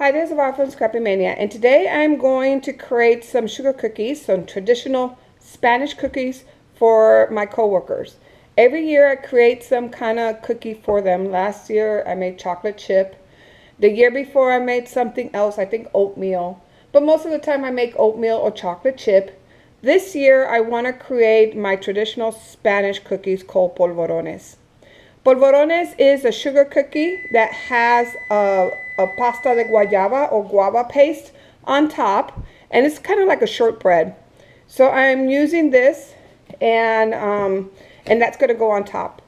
Hi, this is Val from Scrappy Mania, and today I'm going to create some sugar cookies, some traditional Spanish cookies for my coworkers. Every year I create some kind of cookie for them. Last year I made chocolate chip. The year before I made something else, I think oatmeal. But most of the time I make oatmeal or chocolate chip. This year I want to create my traditional Spanish cookies called polvorones. Polvorones is a sugar cookie that has a pasta de guayaba or guava paste on top, and it's kind of like a shortbread. So I'm using this, and that's going to go on top.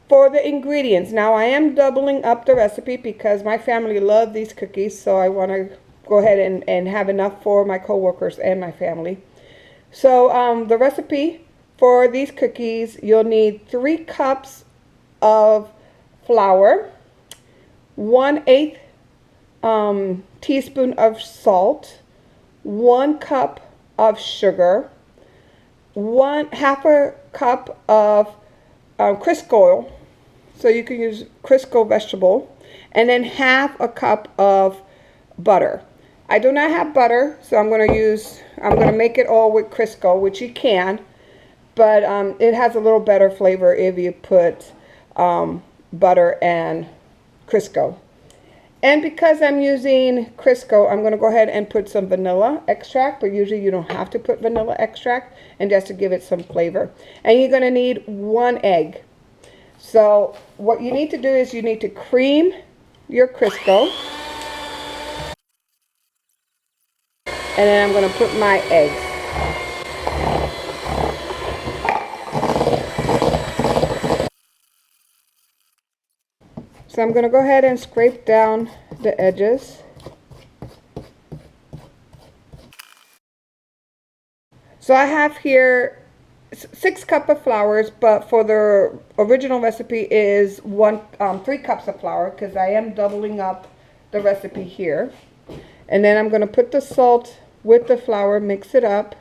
For the ingredients, now I am doubling up the recipe because my family love these cookies, so I want to go ahead and have enough for my coworkers and my family. So the recipe for these cookies, you'll need 3 cups of flour, 1/8 teaspoon of salt, 1 cup of sugar, half a cup of crisco oil, so you can use crisco vegetable, and then half a cup of butter. I do not have butter, so I'm going to make it all with crisco, which you can, but it has a little better flavor if you put butter and crisco. And because I'm using crisco, I'm going to go ahead and put some vanilla extract, but usually you don't have to put vanilla extract, and just to give it some flavor. And you're going to need 1 egg. So what you need to do is you need to cream your crisco, and then I'm going to put my eggs. So I'm going to go ahead and scrape down the edges. So I have here 6 cups of flour, but for the original recipe is 3 cups of flour because I am doubling up the recipe here. And then I'm going to put the salt with the flour, mix it up.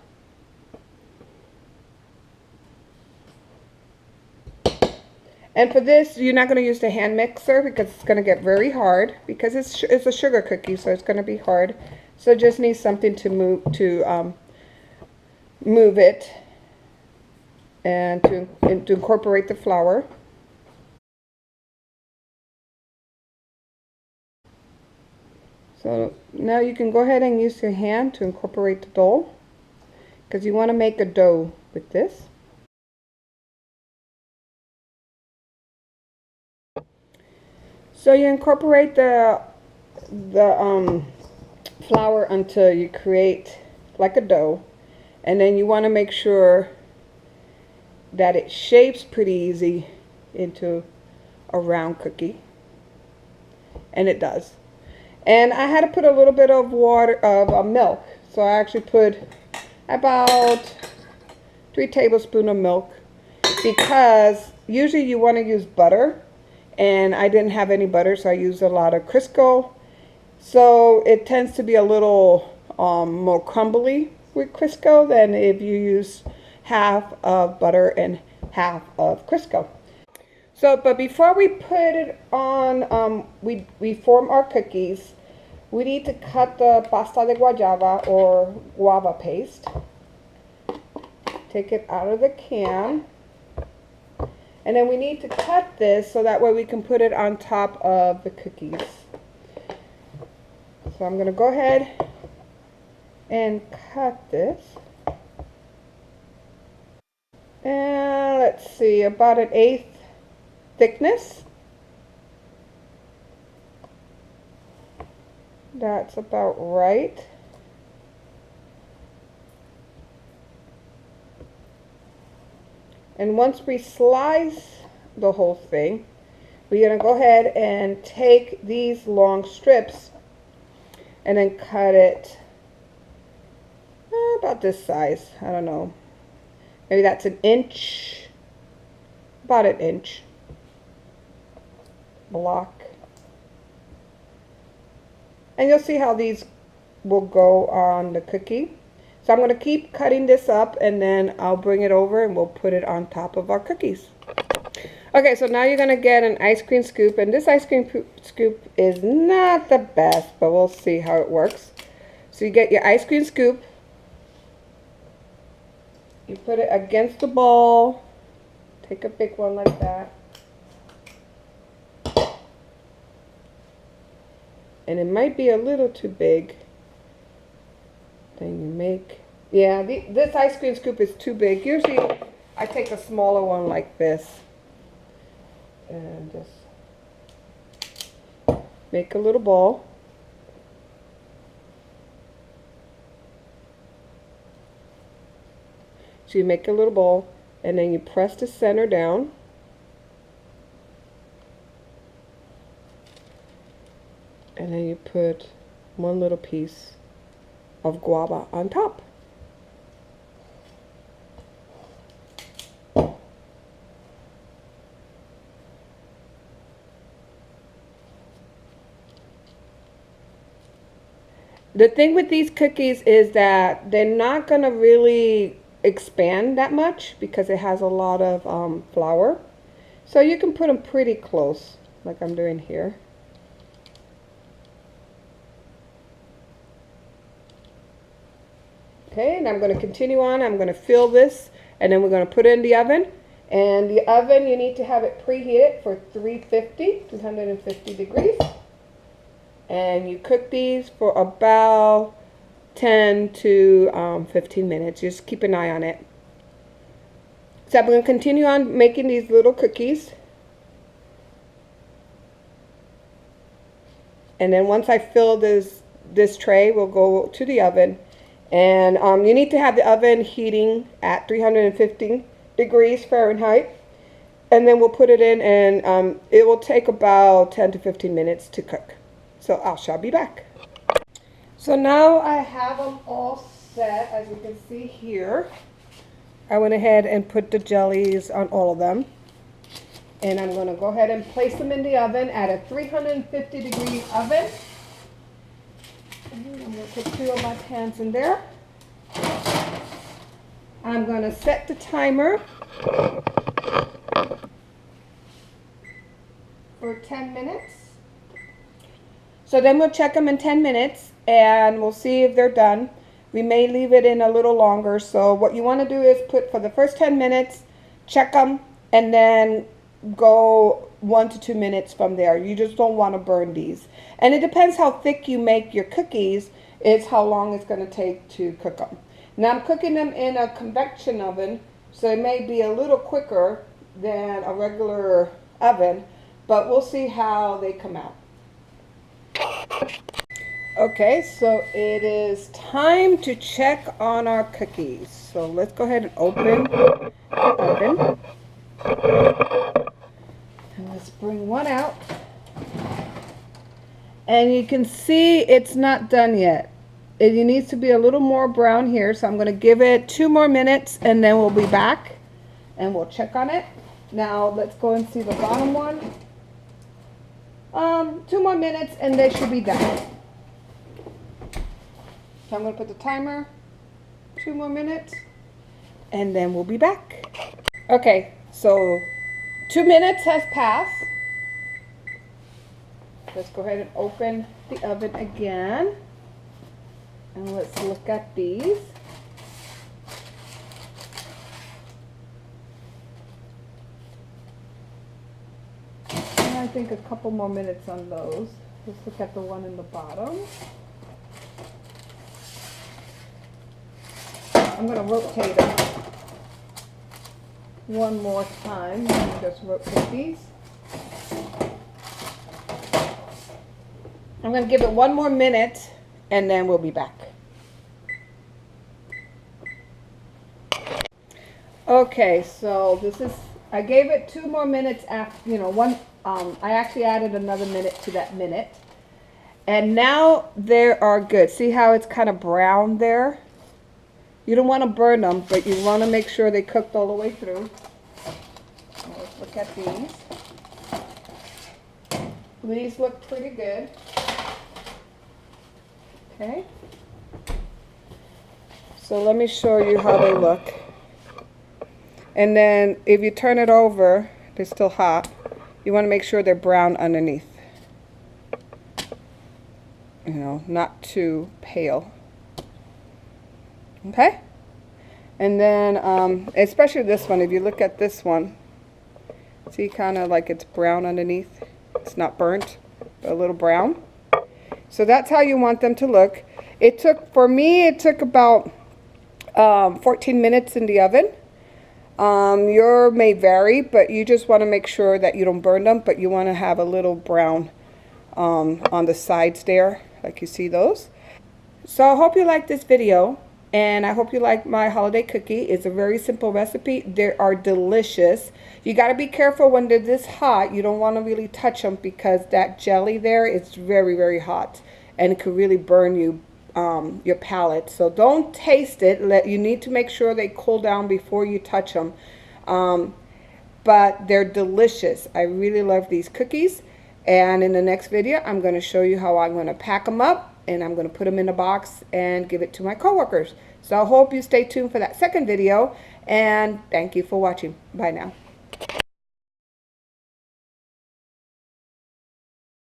And for this, you're not going to use the hand mixer because it's going to get very hard because it's a sugar cookie, so it's going to be hard. So just need something to move it and to incorporate the flour. So now you can go ahead and use your hand to incorporate the dough because you want to make a dough with this. So you incorporate the flour until you create like a dough, and then you want to make sure that it shapes pretty easy into a round cookie, and it does. And I had to put a little bit of milk, so I actually put about 3 tablespoons of milk because usually you want to use butter. And I didn't have any butter, so I used a lot of Crisco. So it tends to be a little more crumbly with Crisco than if you use half of butter and half of Crisco. So, but before we put it on, we form our cookies, we need to cut the pasta de guayaba or guava paste. Take it out of the can. And then we need to cut this so that way we can put it on top of the cookies. So I'm going to go ahead and cut this. And let's see, about 1/8 thickness. That's about right. And once we slice the whole thing, we're going to go ahead and take these long strips and then cut it about this size. I don't know. Maybe that's 1 inch. About 1 inch block. And you'll see how these will go on the cookie. So I'm going to keep cutting this up, and then I'll bring it over and we'll put it on top of our cookies. Okay, so now you're going to get an ice cream scoop, and this ice cream scoop is not the best, but we'll see how it works. So you get your ice cream scoop, you put it against the bowl, take a big one like that, and it might be a little too big. Then you make, yeah, this ice cream scoop is too big. Usually I take a smaller one like this and just make a little ball. So you make a little ball and then you press the center down. And then you put one little piece of guava on top. The thing with these cookies is that they're not going to really expand that much because it has a lot of flour. So you can put them pretty close, like I'm doing here. Okay, and I'm going to continue on. I'm going to fill this, and then we're going to put it in the oven. And the oven, you need to have it preheated for 350 degrees. And you cook these for about 10 to 15 minutes. Just keep an eye on it. So I'm going to continue on making these little cookies. And then once I fill this tray, we'll go to the oven. And you need to have the oven heating at 350 degrees Fahrenheit. And then we'll put it in, and it will take about 10 to 15 minutes to cook. So I shall be back. So now I have them all set, as you can see here. I went ahead and put the jellies on all of them. And I'm going to go ahead and place them in the oven at a 350 degree oven. And I'm going to put 2 of my pans in there. I'm going to set the timer for 10 minutes. So then we'll check them in 10 minutes and we'll see if they're done. We may leave it in a little longer. So what you want to do is put for the first 10 minutes, check them, and then go 1 to 2 minutes from there. You just don't want to burn these. And it depends how thick you make your cookies, is how long it's going to take to cook them. Now I'm cooking them in a convection oven, so it may be a little quicker than a regular oven, but we'll see how they come out. Okay, so it is time to check on our cookies. So let's go ahead and open the oven. And let's bring one out. And you can see it's not done yet. It needs to be a little more brown here, so I'm going to give it 2 more minutes and then we'll be back and we'll check on it. Now let's go and see the bottom one. 2 more minutes and they should be done. So I'm going to put the timer, 2 more minutes, and then we'll be back. Okay, so 2 minutes has passed. Let's go ahead and open the oven again. And let's look at these. And I think a couple more minutes on those. Let's look at the one in the bottom. I'm going to rotate them one more time. Let me just rotate these. I'm going to give it 1 more minute and then we'll be back. Okay, so this is, I gave it 2 more minutes after, I actually added another minute to that minute. And now they are good. See how it's kind of brown there? You don't want to burn them, but you want to make sure they cooked all the way through. Now let's look at these. These look pretty good. Okay. So let me show you how they look. And then if you turn it over, they're still hot. You want to make sure they're brown underneath. You know, not too pale. Okay? And then, especially this one, if you look at this one, see kind of like it's brown underneath. It's not burnt, but a little brown. So that's how you want them to look. It took, for me, it took about 14 minutes in the oven. Your may vary, but you just want to make sure that you don't burn them, but you want to have a little brown on the sides there, like you see those. So I hope you like this video, and I hope you like my holiday cookie. It's a very simple recipe. They are delicious. You got to be careful when they're this hot. You don't want to really touch them because that jelly there is very, very hot, and it could really burn you your palate. So don't taste it. You need to make sure they cool down before you touch them. But they're delicious. I really love these cookies. And in the next video, I'm going to show you how I'm going to pack them up, and I'm going to put them in a box and give it to my coworkers. So I hope you stay tuned for that second video, and thank you for watching. Bye now.